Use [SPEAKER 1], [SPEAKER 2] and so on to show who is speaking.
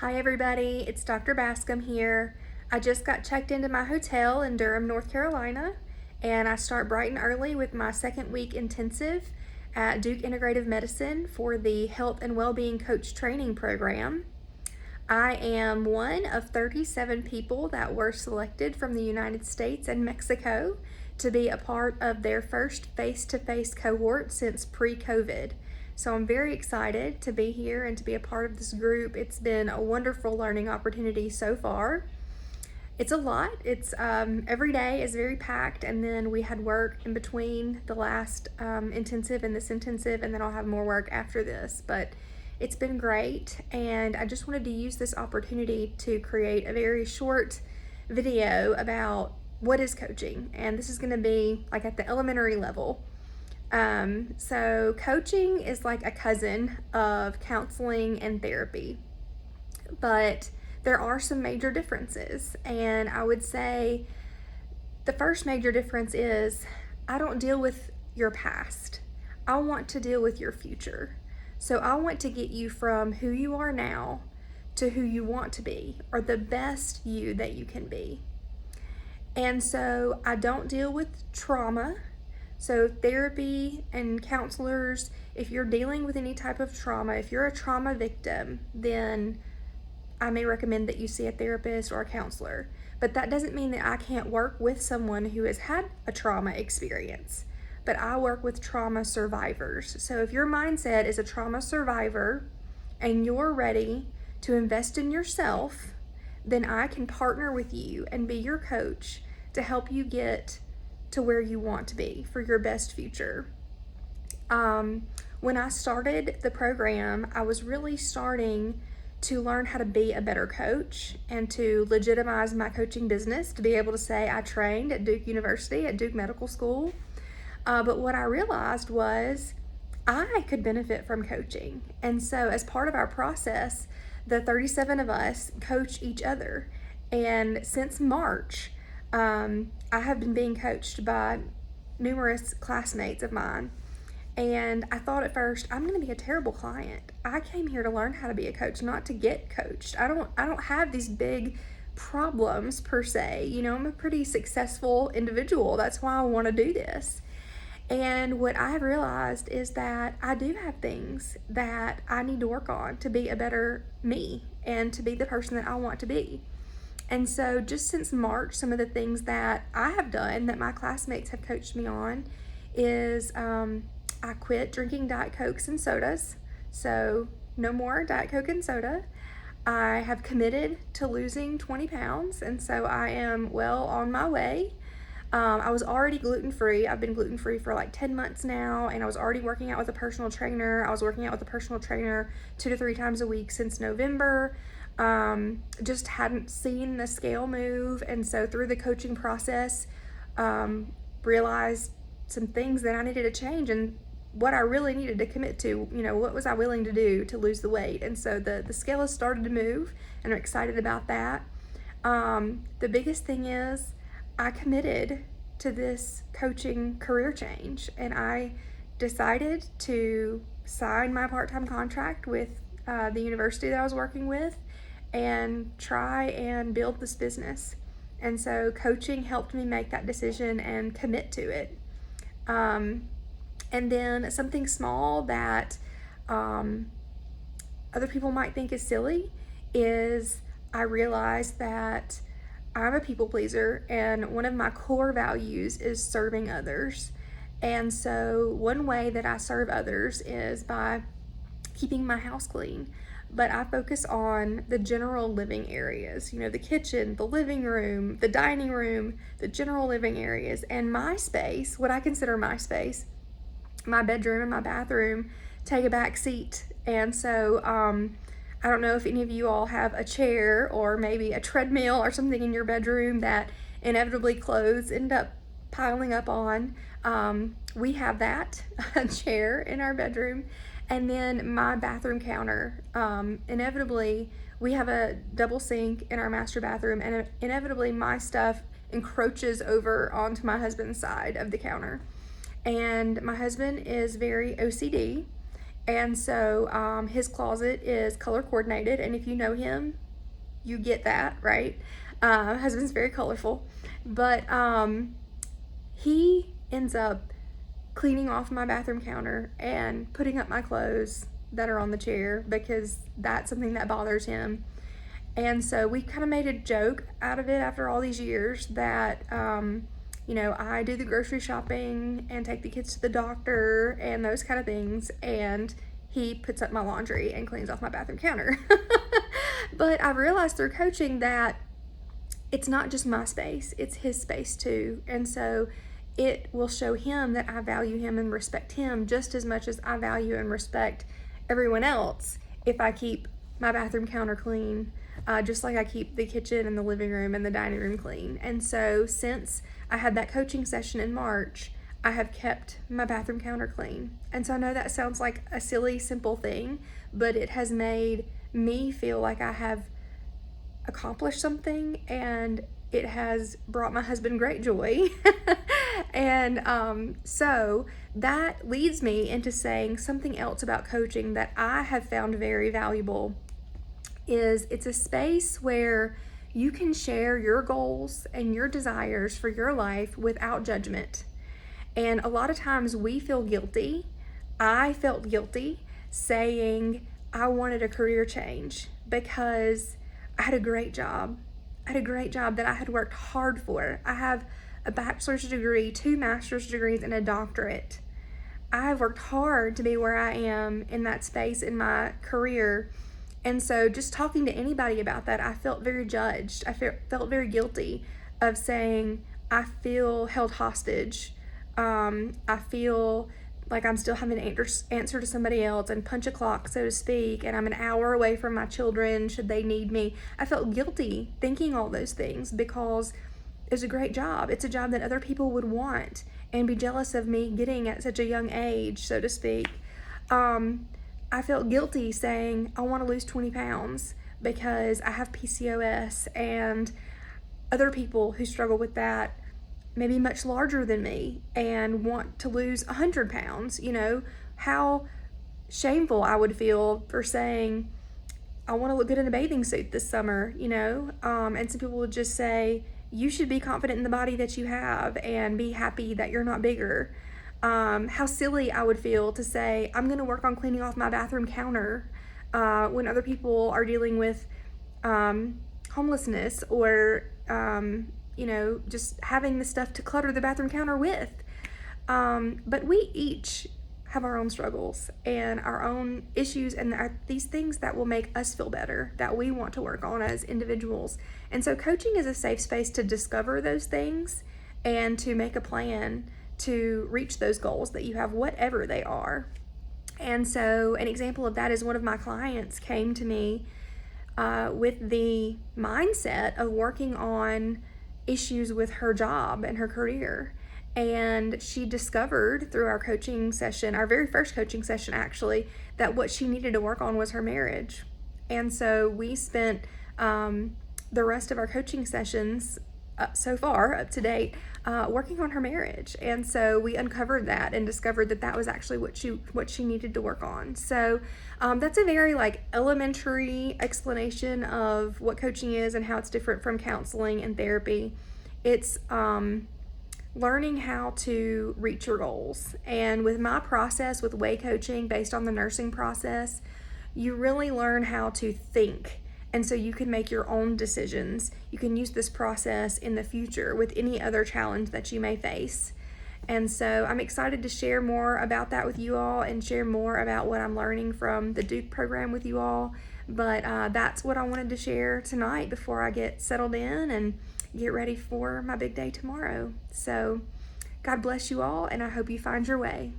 [SPEAKER 1] Hi everybody, it's Dr. Bascom here. I just got checked into my hotel in Durham, North Carolina, and I start bright and early with my second week intensive at Duke Integrative Medicine for the Health and Wellbeing Coach Training Program. I am one of 37 people that were selected from the United States and Mexico to be a part of their first face-to-face cohort since pre-COVID. So I'm very excited to be here and to be a part of this group. It's been a wonderful learning opportunity so far. It's a lot. It's every day is very packed, and then we had work in between the last intensive and this intensive, and then I'll have more work after this. But it's been great, and I just wanted to use this opportunity to create a very short video about what is coaching, and this is going to be like at the elementary level. So coaching is like a cousin of counseling and therapy, but there are some major differences. And I would say the first major difference is I don't deal with your past. I want to deal with your future. So I want to get you from who you are now to who you want to be, or the best you that you can be. And so I don't deal with trauma. So therapy and counselors, if you're dealing with any type of trauma, if you're a trauma victim, then I may recommend that you see a therapist or a counselor. But that doesn't mean that I can't work with someone who has had a trauma experience. But I work with trauma survivors. So if your mindset is a trauma survivor and you're ready to invest in yourself, then I can partner with you and be your coach to help you get to where you want to be for your best future. When I started the program, I was really starting to learn how to be a better coach and to legitimize my coaching business, to be able to say I trained at Duke University, at Duke Medical School. But what I realized was I could benefit from coaching. And so as part of our process, the 37 of us coach each other. And since March, I have been being coached by numerous classmates of mine. And I thought at first, I'm going to be a terrible client. I came here to learn how to be a coach, not to get coached. I don't have these big problems per se. You know, I'm a pretty successful individual. That's why I want to do this. And what I have realized is that I do have things that I need to work on to be a better me and to be the person that I want to be. And so just since March, some of the things that I have done that my classmates have coached me on is I quit drinking Diet Cokes and sodas. So no more Diet Coke and soda. I have committed to losing 20 pounds, and so I am well on my way. I was already gluten-free. I've been gluten-free for like 10 months now, and I was already working out with a personal trainer. I was working out with a personal trainer 2 to 3 times a week since November. Just hadn't seen the scale move, and so through the coaching process, realized some things that I needed to change and what I really needed to commit to. You know, what was I willing to do to lose the weight? And so the scale has started to move, and I'm excited about that. The biggest thing is I committed to this coaching career change, and I decided to sign my part-time contract with the university that I was working with and try and build this business. And so coaching helped me make that decision and commit to it. And then something small that other people might think is silly is I realized that I'm a people pleaser, and one of my core values is serving others. And so one way that I serve others is by keeping my house clean. But I focus on the general living areas, you know, the kitchen, the living room, the dining room, the general living areas, and my space, what I consider my space, my bedroom and my bathroom, take a back seat. And so I don't know if any of you all have a chair or maybe a treadmill or something in your bedroom that inevitably clothes end up piling up on. We have that, a chair in our bedroom. And then my bathroom counter, inevitably we have a double sink in our master bathroom, and inevitably my stuff encroaches over onto my husband's side of the counter. And my husband is very OCD, And so his closet is color coordinated, and if you know him, you get that, right? Husband's very colorful, but he ends up cleaning off my bathroom counter and putting up my clothes that are on the chair because that's something that bothers him. And so we kind of made a joke out of it after all these years that, I do the grocery shopping and take the kids to the doctor and those kind of things. And he puts up my laundry and cleans off my bathroom counter. But I realized through coaching that it's not just my space, it's his space too. And so it will show him that I value him and respect him just as much as I value and respect everyone else if I keep my bathroom counter clean, just like I keep the kitchen and the living room and the dining room clean. And so since I had that coaching session in March, I have kept my bathroom counter clean. And so I know that sounds like a silly, simple thing, but it has made me feel like I have accomplished something, and it has brought my husband great joy. And so that leads me into saying something else about coaching that I have found very valuable is it's a space where you can share your goals and your desires for your life without judgment. And a lot of times we feel guilty. I felt guilty saying I wanted a career change because I had a great job. I had a great job that I had worked hard for. I have a bachelor's degree, 2 master's degrees, and a doctorate. I have worked hard to be where I am in that space in my career. And so just talking to anybody about that, I felt very judged. I felt very guilty of saying I feel held hostage. I feel like I'm still having to answer to somebody else and punch a clock, so to speak, and I'm an hour away from my children should they need me. I felt guilty thinking all those things because it's a great job. It's a job that other people would want and be jealous of me getting at such a young age, so to speak. I felt guilty saying I want to lose 20 pounds because I have PCOS, and other people who struggle with that maybe much larger than me and want to lose 100 pounds. How shameful I would feel for saying I want to look good in a bathing suit this summer, and some people would just say you should be confident in the body that you have and be happy that you're not bigger. How silly I would feel to say I'm going to work on cleaning off my bathroom counter when other people are dealing with homelessness or just having the stuff to clutter the bathroom counter with. But we each have our own struggles and our own issues and these things that will make us feel better, that we want to work on as individuals. And so coaching is a safe space to discover those things and to make a plan to reach those goals that you have, whatever they are. And so an example of that is one of my clients came to me with the mindset of working on issues with her job and her career. And she discovered through our coaching session, our very first coaching session actually, that what she needed to work on was her marriage. And so we spent the rest of our coaching sessions so far up to date working on her marriage. And so we uncovered that and discovered that that was actually what she needed to work on. So that's a very elementary explanation of what coaching is and how it's different from counseling and therapy. It's learning how to reach your goals. And with my process with way coaching based on the nursing process, you really learn how to think. And so you can make your own decisions. You can use this process in the future with any other challenge that you may face. And so I'm excited to share more about that with you all and share more about what I'm learning from the Duke program with you all. But that's what I wanted to share tonight before I get settled in and get ready for my big day tomorrow. So God bless you all, and I hope you find your way.